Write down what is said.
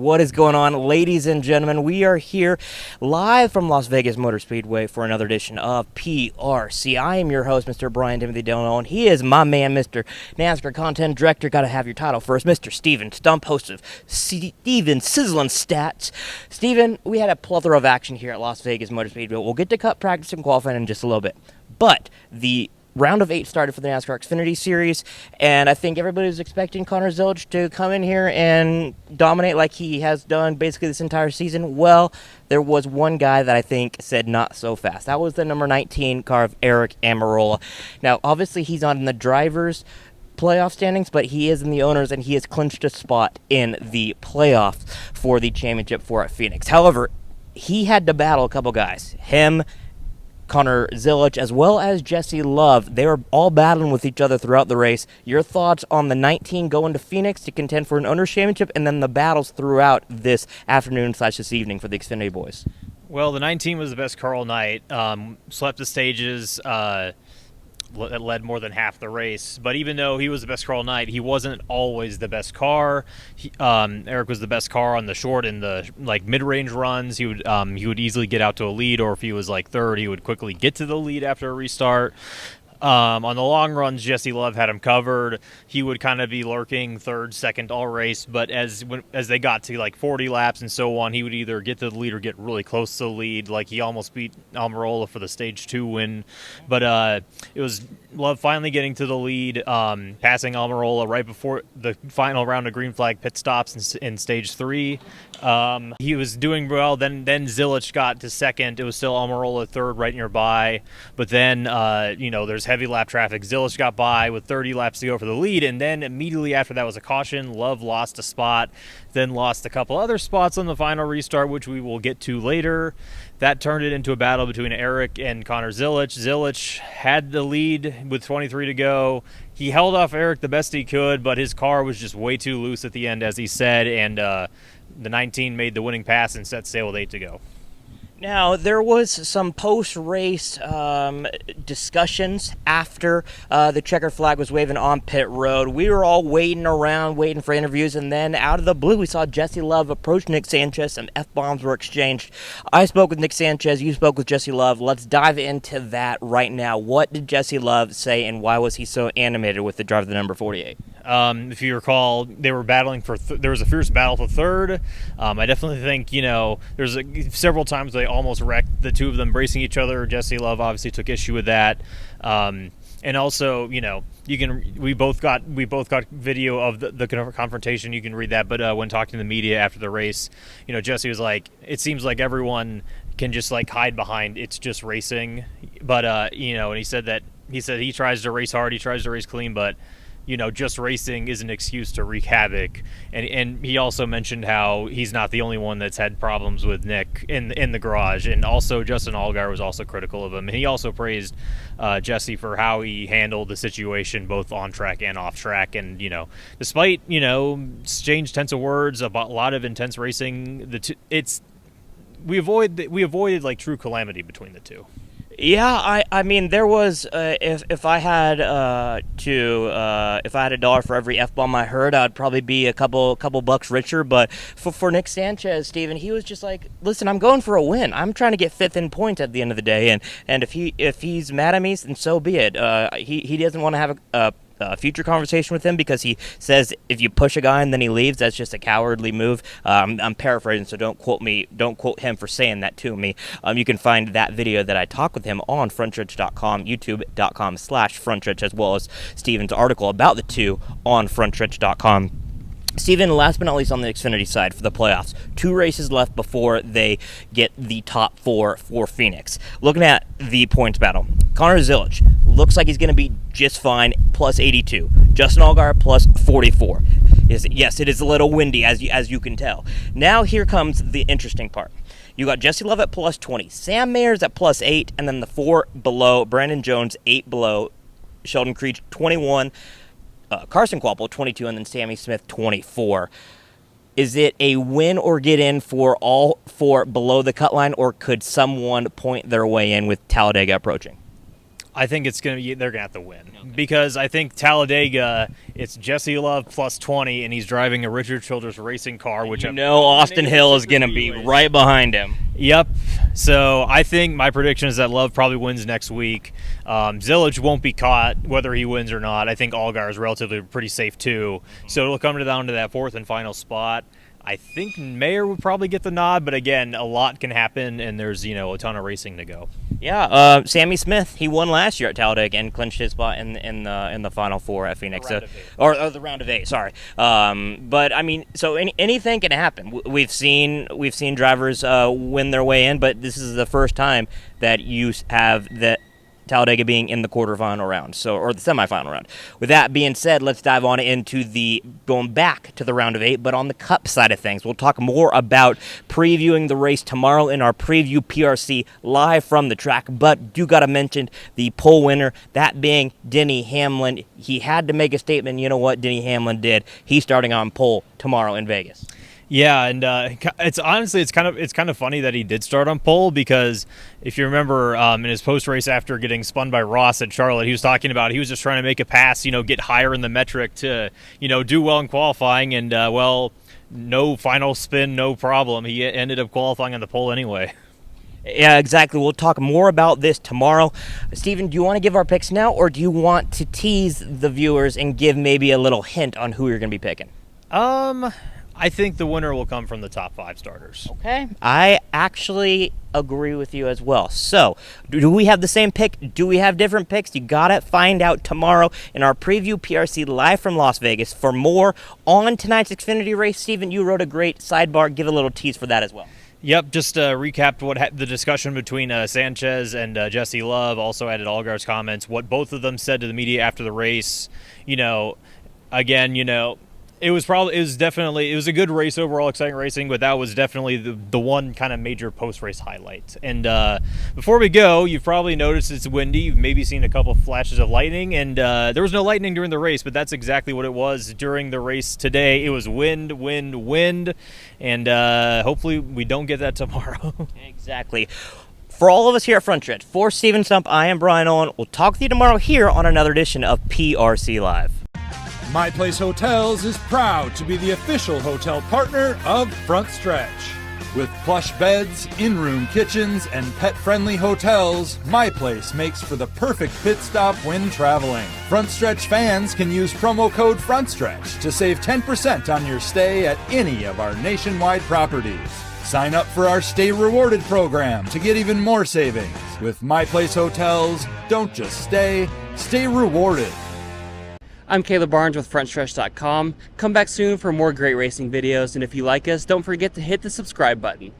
What is going on, ladies and gentlemen? We are here live from Las Vegas Motor Speedway for another edition of PRC. I am your host, Mr. Bryan Timothy Nolen. He is my man, Mr. NASCAR Content Director. Got to have your title first, Mr. Steven Stumpf, host of Steven Sizzlin' Stats. Steven, we had a plethora of action here at Las Vegas Motor Speedway. We'll get to cut practice and qualifying in just a little bit. But the round of 8 started for the NASCAR Xfinity Series, and I think everybody was expecting Connor Zilisch to come in here and dominate like he has done basically this entire season. Well, there was one guy that I think said not so fast. That was the number 19 car of Aric Almirola. Now, obviously, he's not in the drivers' playoff standings, but he is in the owners, and he has clinched a spot in the playoffs for the championship for at Phoenix. However, he had to battle a couple guys. Him, Connor Zilisch, as well as Jesse Love. They were all battling with each other throughout the race. Your thoughts on the 19 going to Phoenix to contend for an owner's championship, and then the battles throughout this afternoon/this evening for the Xfinity boys? Well, the 19 was the best car all night. Swept the stages, led more than half the race. But even though he was the best car all night, he wasn't always the best car. Aric was the best car on the short and the mid-range runs. He would easily get out to a lead, or if he was third, he would quickly get to the lead after a restart. On the long runs, Jesse Love had him covered. He would kind of be lurking third, second all race, but as they got to 40 laps and so on, he would either get to the lead or get really close to the lead. He almost beat Almirola for the Stage 2 win. But it was Love finally getting to the lead, passing Almirola right before the final round of green flag pit stops in Stage 3. He was doing well. Then Zilisch got to second. It was still Almirola third right nearby. But then, there's heavy lap traffic. Zilisch got by with 30 laps to go for the lead, and then immediately after that was a caution. Love lost a spot, then lost a couple other spots on the final restart, which we will get to later. That turned it into a battle between Aric and Connor Zilisch. Zilisch had the lead with 23 to go. He held off Aric the best he could, but his car was just way too loose at the end, as he said, and the 19 made the winning pass and set sail with 8 to go. Now, there was some post-race discussions after the checker flag was waving on pit road. We were all waiting around, waiting for interviews, and then out of the blue, we saw Jesse Love approach Nick Sanchez. Some F-bombs were exchanged. I spoke with Nick Sanchez. You spoke with Jesse Love. Let's dive into that right now. What did Jesse Love say, and why was he so animated with the drive of the number 48? If you recall, they were battling for there was a fierce battle for third. I definitely think there's several times they almost wrecked the two of them racing each other. Jesse Love obviously took issue with that, and also we both got video of the confrontation. You can read that, but when talking to the media after the race, Jesse was like, it seems like everyone can just hide behind it's just racing, but and he said he tries to race hard, he tries to race clean, but just racing is an excuse to wreak havoc. And he also mentioned how he's not the only one that's had problems with Nick in the garage. And also Justin Allgaier was also critical of him. And he also praised Jesse for how he handled the situation both on track and off track. And, despite, exchange tense of words about a lot of intense racing, we avoided true calamity between the two. Yeah, I mean, there was if I had if I had $1 for every F-bomb I heard, I'd probably be a couple bucks richer. But for Nick Sanchez, Steven, he was just like, listen, I'm going for a win. I'm trying to get 5th in points at the end of the day, and if he's mad at me, then so be it. He doesn't want to have a future conversation with him because he says if you push a guy and then he leaves, that's just a cowardly move. I'm paraphrasing, so don't quote him for saying that to me. You can find that video that I talked with him on frontstretch.com, youtube.com/frontstretch, as well as Steven's article about the two on frontstretch.com. Steven, last but not least on the Xfinity side for the playoffs, 2 races left before they get the top 4 for Phoenix. Looking at the points battle, Connor Zilisch looks like he's going to be just fine, plus 82. Justin Allgaier, plus 44. Yes, it is a little windy, as you can tell. Now here comes the interesting part. You got Jesse Love at plus 20, Sam Mayers at plus 8, and then the 4 below, Brandon Jones 8 below, Sheldon Creech 21, Carson Kvapil 22, and then Sammy Smith 24. Is it a win or get in for all 4 below the cut line, or could someone point their way in with Talladega approaching? I think they're going to have to win. Okay. Because I think Talladega, it's Jesse Love plus 20, and he's driving a Richard Childress racing car, which Austin Hill is going to be right behind him. Yep. So I think my prediction is that Love probably wins next week. Zilisch won't be caught whether he wins or not. I think Allgaier is relatively pretty safe too. So it'll come down to that fourth and final spot. I think Mayer would probably get the nod, but again, a lot can happen, and there's a ton of racing to go. Yeah, Sammy Smith, he won last year at Talladega and clinched his spot in the Final Four at Phoenix, or the round of 8. Sorry, but I mean, so anything can happen. We've seen drivers win their way in, but this is the first time that you have that Talladega being in the quarterfinal round, or the semifinal round. With that being said, let's dive on into going back to the round of 8, but on the Cup side of things. We'll talk more about previewing the race tomorrow in our preview PRC live from the track, but do got to mention the pole winner, that being Denny Hamlin. He had to make a statement. You know what Denny Hamlin did? He's starting on pole tomorrow in Vegas. Yeah, and it's kind of funny that he did start on pole, because if you remember in his post race after getting spun by Ross at Charlotte, he was talking about he was just trying to make a pass, get higher in the metric to do well in qualifying, and no final spin, no problem. He ended up qualifying on the pole anyway. Yeah, exactly. We'll talk more about this tomorrow. Steven, do you want to give our picks now, or do you want to tease the viewers and give maybe a little hint on who you're going to be picking? I think the winner will come from the top 5 starters. Okay. I actually agree with you as well. So, do we have the same pick? Do we have different picks? You got to find out tomorrow in our preview PRC live from Las Vegas. For more on tonight's Xfinity race, Steven, you wrote a great sidebar. Give a little tease for that as well. Yep, just recapped the discussion between Sanchez and Jesse Love. Also added Allgaier's comments, what both of them said to the media after the race. It was a good race overall, exciting racing, but that was definitely the one kind of major post-race highlight. And before we go, you've probably noticed it's windy. You've maybe seen a couple flashes of lightning, and there was no lightning during the race, but that's exactly what it was during the race today. It was wind, and hopefully we don't get that tomorrow. Exactly. For all of us here at Frontstretch, for Steven Stumpf, I am Bryan Nolen. We'll talk with you tomorrow here on another edition of PRC Live. My Place Hotels is proud to be the official hotel partner of Frontstretch. With plush beds, in-room kitchens, and pet-friendly hotels, My Place makes for the perfect pit stop when traveling. Frontstretch fans can use promo code FRONTSTRETCH to save 10% on your stay at any of our nationwide properties. Sign up for our Stay Rewarded program to get even more savings. With My Place Hotels, don't just stay rewarded. I'm Caleb Barnes with Frontstretch.com. Come back soon for more great racing videos, and if you like us, don't forget to hit the subscribe button.